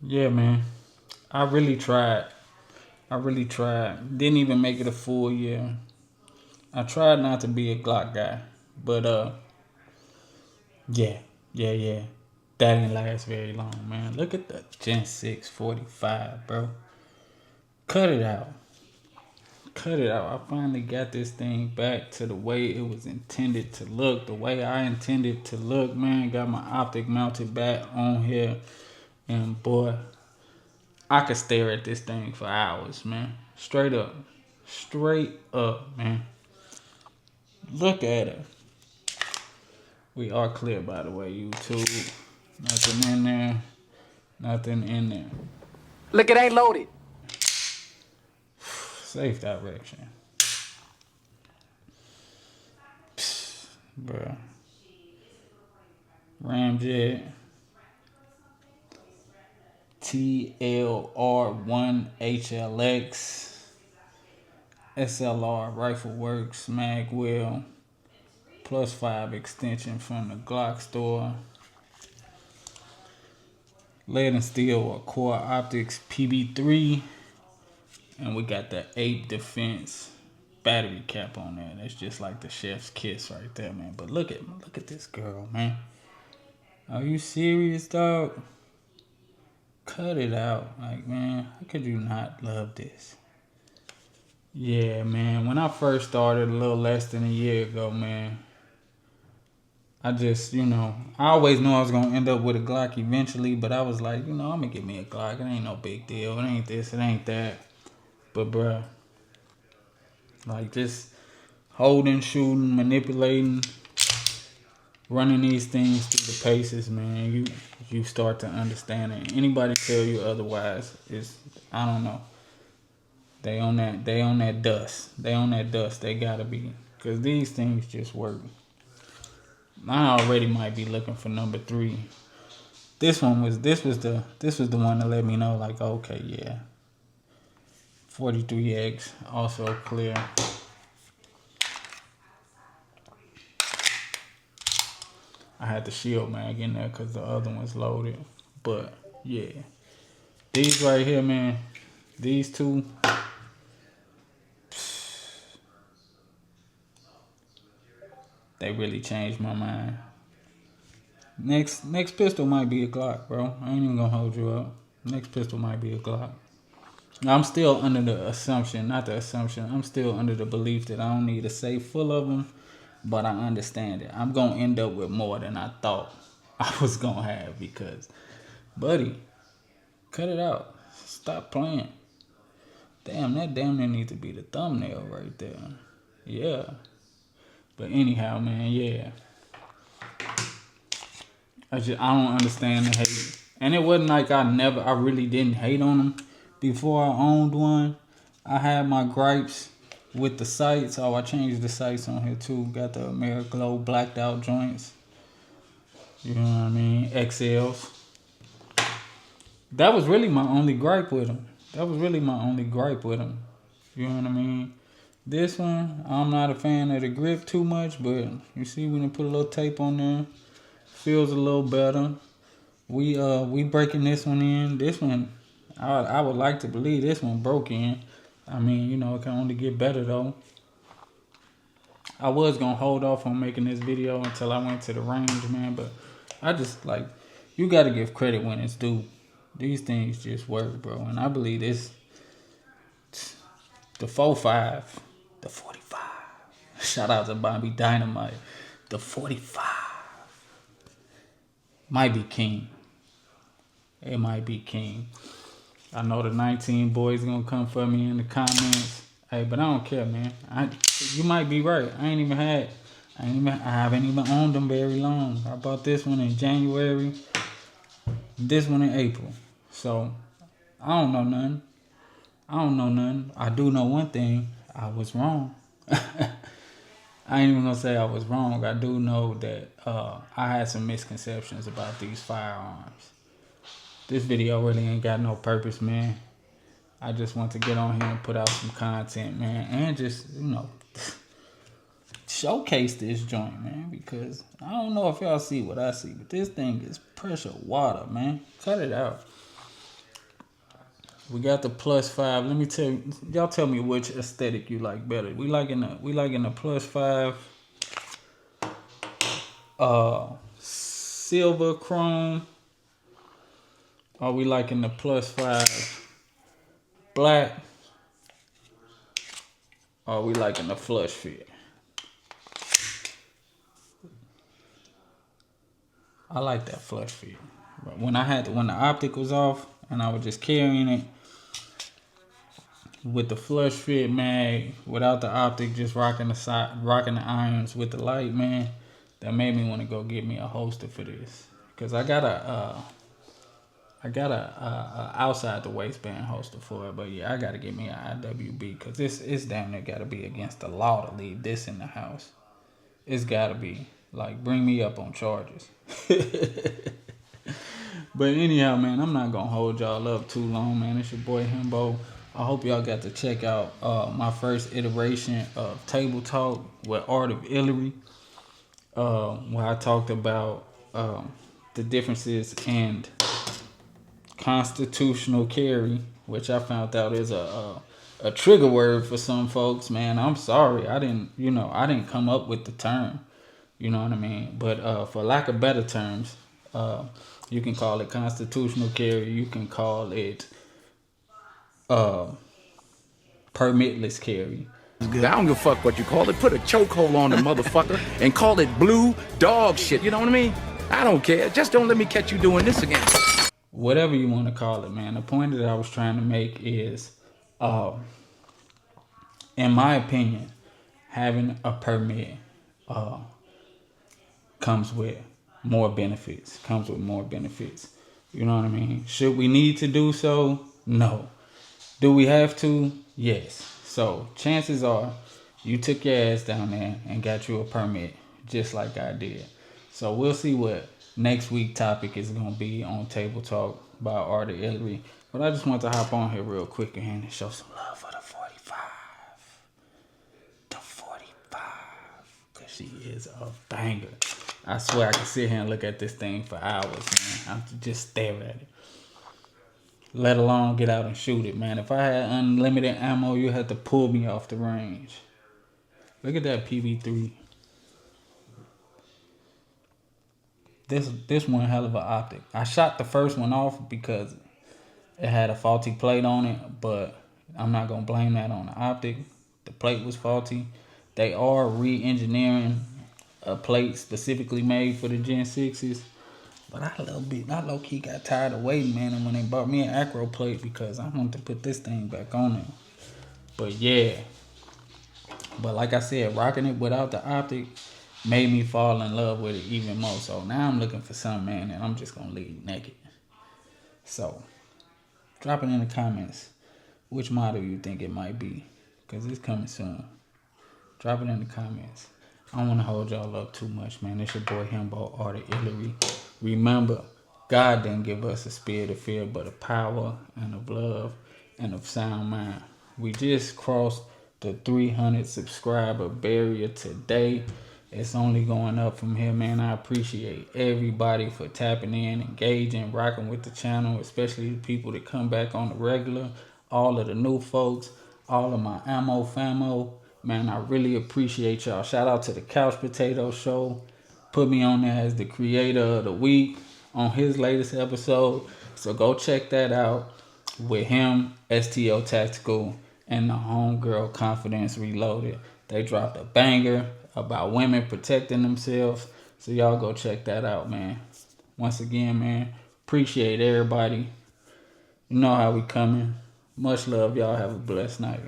Yeah, man. I really tried. I really tried. Didn't even make it a full year. I tried not to be a Glock guy, but yeah, yeah. That didn't last very long, man. Look at the Gen 6 45, bro. Cut it out. Cut it out. I finally got this thing back to the way it was intended to look, the way I intended to look, man. Got my optic mounted back on here, and boy, I could stare at this thing for hours, man. Straight up, man. Look at it. We are clear, by the way, YouTube. Nothing in there. Nothing in there. Look, it ain't loaded. Safe direction. Bruh. Ramjet. TLR1HLX. SLR Rifleworks Magwell. +5 extension from the GlockStore. Lead and steel or core optics PB3. And we got the 8 defense battery cap on there. That's just like the chef's kiss right there, man. But look at this girl, man. Are you serious, dog? Cut it out. Like, man, how could you not love this? Yeah, man. When I first started a little less than a year ago, man, I just, I always knew I was going to end up with a Glock eventually, but I was like, I'm going to get me a Glock. It ain't no big deal. It ain't this, it ain't that. But, bruh, like, just holding, shooting, manipulating, running these things through the paces, man, you start to understand it. Anybody tell you otherwise is, I don't know. They on that dust. They on that dust. They gotta be. Cause these things just work. I already might be looking for number 3. This was the one that let me know, like, okay, yeah. 43X, also clear. I had the shield mag in there because the other one's loaded. But, yeah. These right here, man. These two. They really changed my mind. Next pistol might be a Glock, bro. I ain't even gonna hold you up. Next pistol might be a Glock. I'm still under the assumption, I'm still under the belief that I don't need a safe full of them, but I understand it. I'm gonna end up with more than I thought I was gonna have because, buddy, cut it out. Stop playing. Damn, that damn near needs to be the thumbnail right there. Yeah. But anyhow, man, yeah. I don't understand the hate. And it wasn't like I really didn't hate on them before I owned one. I had my gripes with the sights. Oh, I changed the sights on here too. Got the Ameriglow blacked out joints. You know what I mean? XLs. That was really my only gripe with them. You know what I mean? This one, I'm not a fan of the grip too much, but you see we done put a little tape on there. Feels a little better. We breaking this one in. This one, I would like to believe this one broke in. I mean, it can only get better though. I was gonna hold off on making this video until I went to the range, man, but I just like, you gotta give credit when it's due. These things just work, bro. And I believe this, the 4.5, the 45. Shout out to Bobby Dynamite. The 45 might be king. It might be king. I know the 19 boys gonna come for me in the comments. Hey, but I don't care, man. You might be right. I haven't even owned them very long. I bought this one in January. This one in April. So I don't know nothing. I do know one thing. I was wrong. I ain't even gonna say I was wrong. I do know that I had some misconceptions about these firearms. This video really ain't got no purpose, man. I just want to get on here and put out some content, man. And just, showcase this joint, man. Because I don't know if y'all see what I see, but this thing is pressure water, man. Cut it out. We got the plus 5. Let me tell you, y'all tell me which aesthetic you like better. We liking the plus 5 silver chrome, or we liking the plus 5 black, or we liking the flush fit. I like that flush fit. But when the optic was off and I was just carrying it with the flush fit, man, without the optic, just rocking the irons with the light, man, that made me want to go get me a holster for this. Cause I got a outside the waistband holster for it, but yeah, I gotta get me an IWB because it's damn near gotta be against the law to leave this in the house. It's gotta be. Like, bring me up on charges. But anyhow, man, I'm not gonna hold y'all up too long, man. It's your boy Himbo. I hope y'all got to check out my first iteration of Table Talk with Art of Illery, where I talked about the differences in constitutional carry, which I found out is a trigger word for some folks. Man, I'm sorry, I didn't come up with the term. You know what I mean? But for lack of better terms, you can call it constitutional carry. You can call it permitless carry. I don't give a fuck what you call it. Put a chokehold on the motherfucker and call it blue dog shit. You know what I mean? I don't care. Just don't let me catch you doing this again. Whatever you want to call it, man. The point that I was trying to make is, in my opinion, having a permit comes with more benefits. You know what I mean? Should we need to do so? No. Do we have to? Yes. So chances are you took your ass down there and got you a permit just like I did. So we'll see what next week topic is going to be on Table Talk by Art of Illery. But I just want to hop on here real quick and show some love for the 45. The 45. Because she is a banger. I swear I can sit here and look at this thing for hours, man. I just stare at it. Let alone get out and shoot it, man. If I had unlimited ammo, you had to pull me off the range. Look at that PV3. This one hell of an optic. I shot the first one off because it had a faulty plate on it, but I'm not gonna blame that on the optic. The plate was faulty. They are re-engineering a plate specifically made for the Gen6s. But I low-key got tired of waiting, man, and when they bought me an acro plate because I wanted to put this thing back on it. But yeah. But like I said, rocking it without the optic made me fall in love with it even more. So now I'm looking for something, man, and I'm just going to leave naked. So, drop it in the comments which model you think it might be, because it's coming soon. Drop it in the comments. I don't want to hold y'all up too much, man. It's your boy Himbo, Art of Illery. Remember, God didn't give us a spirit of fear, but a power and of love and of sound mind. We just crossed the 300 subscriber barrier today. It's only going up from here, man. I appreciate everybody for tapping in, engaging, rocking with the channel, especially the people that come back on the regular, all of the new folks, all of my ammo famo. Man, I really appreciate y'all. Shout out to the Couch Potato Show. Put me on there as the creator of the week on his latest episode. So go check that out with him, STO Tactical, and the Homegirl Confidence Reloaded. They dropped a banger about women protecting themselves. So y'all go check that out, man. Once again, man, appreciate everybody. You know how we coming. Much love. Y'all have a blessed night.